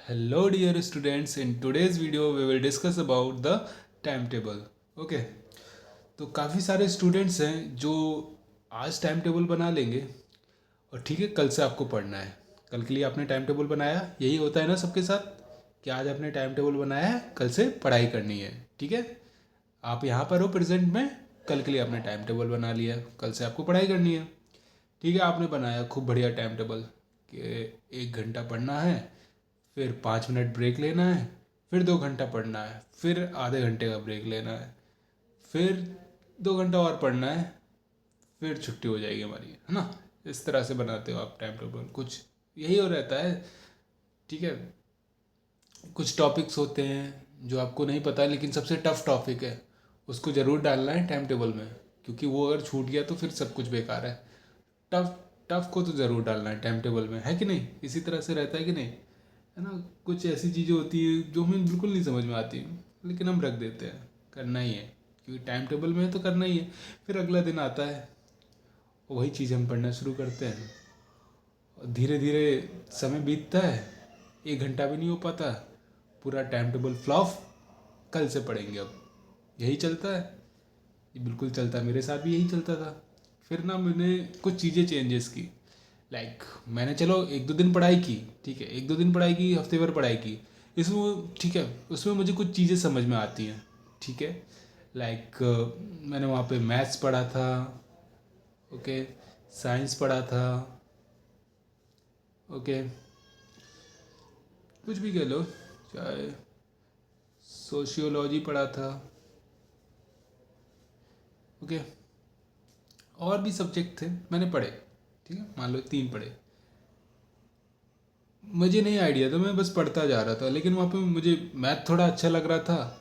Hello dear students, in today's video we will discuss about the timetable. Okay तो काफ़ी सारे students हैं जो आज टाइम टेबल बना लेंगे और ठीक है कल से आपको पढ़ना है। कल के लिए आपने टाइम टेबल बनाया, यही होता है ना सबके साथ कि आज आपने टाइम टेबल बनाया है, कल से पढ़ाई करनी है। ठीक है, आप यहाँ पर हो प्रेजेंट में, कल के लिए आपने टाइम टेबल बना लिया, कल से आपको पढ़ाई करनी है। ठीक है, आपने बनाया खूब बढ़िया टाइम टेबल कि 1 घंटा पढ़ना है, फिर 5 मिनट ब्रेक लेना है, फिर 2 घंटा पढ़ना है, फिर आधे घंटे का ब्रेक लेना है, फिर 2 घंटा और पढ़ना है, फिर छुट्टी हो जाएगी हमारी, है ना। इस तरह से बनाते हो आप टाइम टेबल, कुछ यही हो रहता है। ठीक है, कुछ टॉपिक्स होते हैं जो आपको नहीं पता है लेकिन सबसे टफ टॉपिक है, उसको ज़रूर डालना है टाइम टेबल में, क्योंकि वो अगर छूट गया तो फिर सब कुछ बेकार है। टफ टफ को तो ज़रूर डालना है टाइम टेबल में, है कि नहीं। इसी तरह से रहता है कि नहीं, है ना। कुछ ऐसी चीज़ें होती है जो हमें बिल्कुल नहीं समझ में आती लेकिन हम रख देते हैं, करना ही है क्योंकि टाइम टेबल में है तो करना ही है। फिर अगला दिन आता है, वही चीज़ हम पढ़ना शुरू करते हैं और धीरे धीरे समय बीतता है, 1 घंटा भी नहीं हो पाता, पूरा टाइम टेबल फ्लॉप, कल से पढ़ेंगे अब। यही चलता है, ये बिल्कुल चलता है, मेरे साथ भी यही चलता था। फिर ना मैंने कुछ चीज़ें चेंजेस की, मैंने चलो 1-2 दिन पढ़ाई की, ठीक है, 1-2 दिन पढ़ाई की, हफ्ते भर पढ़ाई की, इसमें ठीक है, उसमें मुझे कुछ चीज़ें समझ में आती हैं। ठीक है, मैंने वहाँ पे मैथ्स पढ़ा था, ओके, साइंस पढ़ा था, ओके, कुछ भी कह लो, चाहे सोशियोलॉजी पढ़ा था, ओके, और भी सब्जेक्ट थे मैंने पढ़े। ठीक है, मान लो 3 पढ़े, मुझे नहीं आइडिया था, मैं बस पढ़ता जा रहा था, लेकिन वहाँ पे मुझे मैथ थोड़ा अच्छा लग रहा था,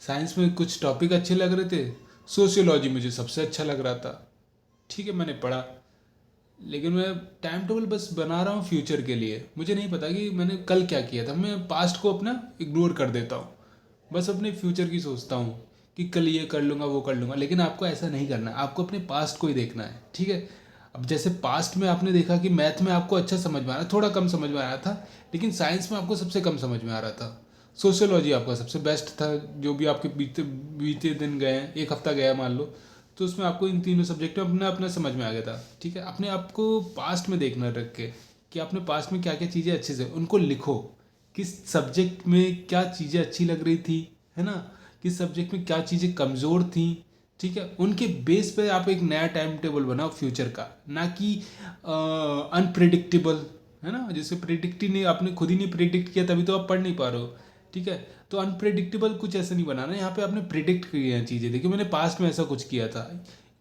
साइंस में कुछ टॉपिक अच्छे लग रहे थे, सोशियोलॉजी मुझे सबसे अच्छा लग रहा था। ठीक है, मैंने पढ़ा, लेकिन मैं टाइम टेबल बस बना रहा हूँ फ्यूचर के लिए, मुझे नहीं पता कि मैंने कल क्या किया था। मैं पास्ट को अपना इग्नोर कर देता हूँ, बस अपने फ्यूचर की सोचता हूँ कि कल ये कर लूँगा वो कर लूँगा, लेकिन आपको ऐसा नहीं करना है, आपको अपने पास्ट को ही देखना है। ठीक है, अब जैसे पास्ट में आपने देखा कि मैथ में आपको अच्छा समझ में आ रहा, थोड़ा कम समझ में आ रहा था, लेकिन साइंस में आपको सबसे कम समझ में आ रहा था, सोशियोलॉजी आपका सबसे बेस्ट था, जो भी आपके बीते बीते दिन गए हैं, 1 हफ्ता गया मान लो, तो उसमें आपको इन तीनों सब्जेक्ट में अपना अपना समझ में आ गया था। ठीक है, अपने आप को पास्ट में देखना रख के कि आपने पास्ट में क्या क्या चीज़ें अच्छे से उनको लिखो, किस सब्जेक्ट में क्या चीज़ें अच्छी लग रही थी, है ना, किस सब्जेक्ट में क्या चीज़ें कमज़ोर थी। ठीक है, उनके बेस पे आप एक नया टाइम टेबल बनाओ फ्यूचर का, ना कि अनप्रिडिक्टेबल, है ना, जैसे प्रिडिक्ट ही नहीं, आपने खुद ही नहीं प्रिडिक्ट किया तभी तो आप पढ़ नहीं पा रहे हो। ठीक है, तो अनप्रिडिक्टेबल कुछ ऐसा नहीं बनाना, यहाँ पे आपने प्रिडिक्ट किया है चीज़ें, देखिए मैंने पास्ट में ऐसा कुछ किया था,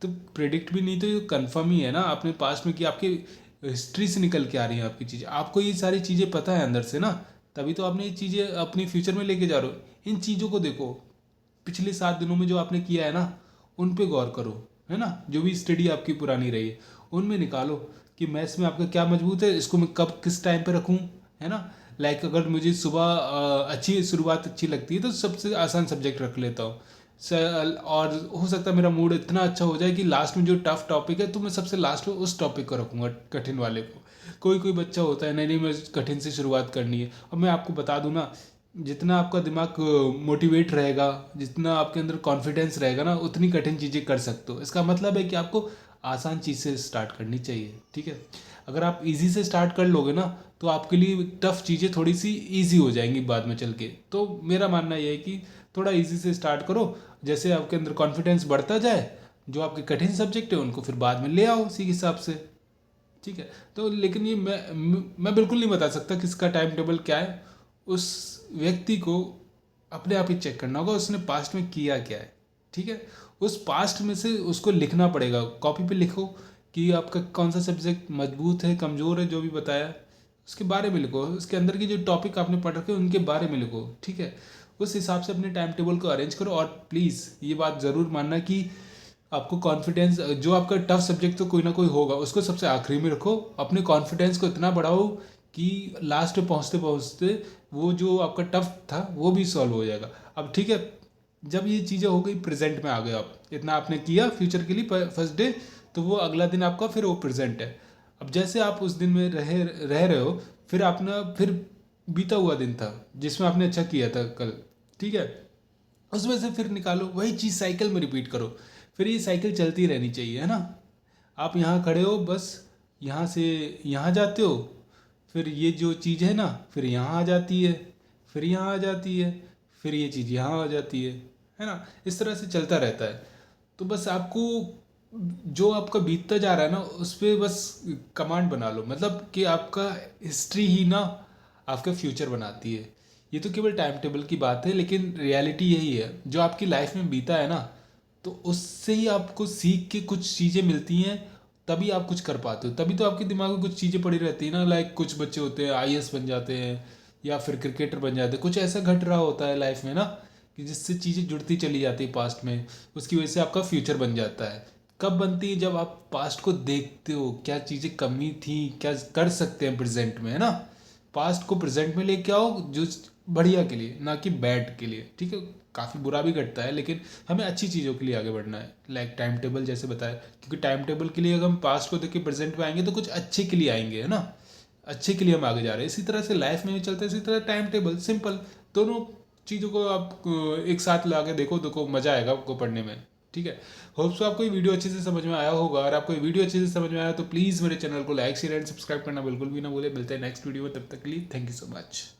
तो प्रिडिक्ट भी नहीं तो ये कन्फर्म ही है ना, आपने पास्ट में किया, आपकी हिस्ट्री से निकल के आ रही है आपकी चीज़ें, आपको ये सारी चीज़ें पता है अंदर से ना, तभी तो आपने ये चीज़ें अपनी फ्यूचर में लेके जा रहे हो। इन चीज़ों को देखो, पिछले 7 दिनों में जो आपने किया है ना, उन पे गौर करो, है ना, जो भी स्टडी आपकी पुरानी रही है उनमें निकालो कि मैथ्स में आपका क्या मजबूत है, इसको मैं कब किस टाइम पे रखूँ, है ना। अगर मुझे सुबह अच्छी शुरुआत अच्छी लगती है तो सबसे आसान सब्जेक्ट रख लेता हूँ, और हो सकता है मेरा मूड इतना अच्छा हो जाए कि लास्ट में जो टफ टॉपिक है तो मैं सबसे लास्ट में उस टॉपिक को रखूँगा, कठिन वाले को। कोई कोई बच्चा होता है नहीं नहीं, मैं कठिन से शुरुआत करनी है, और मैं आपको बता दूँ ना, जितना आपका दिमाग मोटिवेट रहेगा, जितना आपके अंदर कॉन्फिडेंस रहेगा ना, उतनी कठिन चीज़ें कर सकते हो। इसका मतलब है कि आपको आसान चीज़ से स्टार्ट करनी चाहिए। ठीक है, अगर आप इजी से स्टार्ट कर लोगे ना तो आपके लिए टफ चीज़ें थोड़ी सी इजी हो जाएंगी बाद में चल के। तो मेरा मानना यह है कि थोड़ा इजी से स्टार्ट करो, जैसे आपके अंदर कॉन्फिडेंस बढ़ता जाए, जो आपके कठिन सब्जेक्ट है उनको फिर बाद में ले आओ उसी हिसाब से। ठीक है, तो लेकिन ये मैं बिल्कुल नहीं बता सकता किसका टाइम टेबल क्या है, उस व्यक्ति को अपने आप ही चेक करना होगा उसने पास्ट में किया क्या है। ठीक है, उस पास्ट में से उसको लिखना पड़ेगा, कॉपी पे लिखो कि आपका कौन सा सब्जेक्ट मजबूत है कमज़ोर है, जो भी बताया उसके बारे में लिखो, उसके अंदर की जो टॉपिक आपने पढ़ रखे उनके बारे में लिखो। ठीक है, उस हिसाब से अपने टाइम टेबल को अरेंज करो, और प्लीज़ ये बात ज़रूर मानना कि आपको कॉन्फिडेंस, जो आपका टफ सब्जेक्ट तो कोई ना कोई होगा, उसको सबसे आखिरी में रखो, अपने कॉन्फिडेंस को इतना बढ़ाओ कि लास्ट में पहुँचते पहुँचते वो जो आपका टफ था वो भी सॉल्व हो जाएगा। अब ठीक है, जब ये चीज़ें हो गई, प्रेजेंट में आ गए आप, इतना आपने किया फ्यूचर के लिए फर्स्ट डे, तो वो अगला दिन आपका फिर वो प्रेजेंट है। अब जैसे आप उस दिन में रह रहे हो, फिर आप ना फिर बीता हुआ दिन था जिसमें आपने अच्छा किया था कल, ठीक है, उसमें से फिर निकालो, वही चीज़ साइकिल में रिपीट करो। फिर ये साइकिल चलती रहनी चाहिए, है ना। आप यहाँ खड़े हो, बस यहाँ से यहाँ जाते हो, फिर ये जो चीज़ है ना फिर यहाँ आ जाती है, फिर यहाँ आ जाती है, फिर ये चीज़ यहाँ आ जाती है ना। इस तरह से चलता रहता है। तो बस आपको जो आपका बीतता जा रहा है ना उस पर बस कमांड बना लो, मतलब कि आपका हिस्ट्री ही ना आपका फ्यूचर बनाती है। ये तो केवल टाइम टेबल की बात है, लेकिन रियलिटी यही है, जो आपकी लाइफ में बीता है ना तो उससे ही आपको सीख के कुछ चीज़ें मिलती हैं, तभी आप कुछ कर पाते हो। तभी तो आपके दिमाग में कुछ चीज़ें पड़ी रहती है ना, लाइक कुछ बच्चे होते हैं आईएएस बन जाते हैं या फिर क्रिकेटर बन जाते हैं, कुछ ऐसा घट रहा होता है लाइफ में ना कि जिससे चीज़ें जुड़ती चली जाती है पास्ट में, उसकी वजह से आपका फ्यूचर बन जाता है। कब बनती है? जब आप पास्ट को देखते हो, क्या चीज़ें कमी थी, क्या कर सकते हैं प्रेजेंट में, है ना। पास्ट को प्रेजेंट में लेके आओ जो बढ़िया के लिए, ना कि बैड के लिए, ठीक है। काफ़ी बुरा भी घटता है लेकिन हमें अच्छी चीज़ों के लिए आगे बढ़ना है, लाइक टाइम टेबल जैसे बताया, क्योंकि टाइम टेबल के लिए अगर हम पास्ट को देख के प्रेजेंट में आएंगे तो कुछ अच्छे के लिए आएंगे, है ना। अच्छे के लिए हम आगे जा रहे हैं। इसी तरह से लाइफ में भी चलता है, इसी तरह टाइम टेबल, सिंपल। दोनों चीज़ों को आप एक साथ ला के देखो, देखो मज़ा आएगा आपको पढ़ने में, ठीक है। होप्स आपको ये वीडियो अच्छे से समझ में आया होगा। और आपको ये वीडियो अच्छे से समझ में आया तो प्लीज़ मेरे चैनल को लाइक शेयर एंड सब्सक्राइब करना बिल्कुल भी ना भूले। मिलते हैं नेक्स्ट वीडियो में, तब तक के लिए थैंक यू सो मच।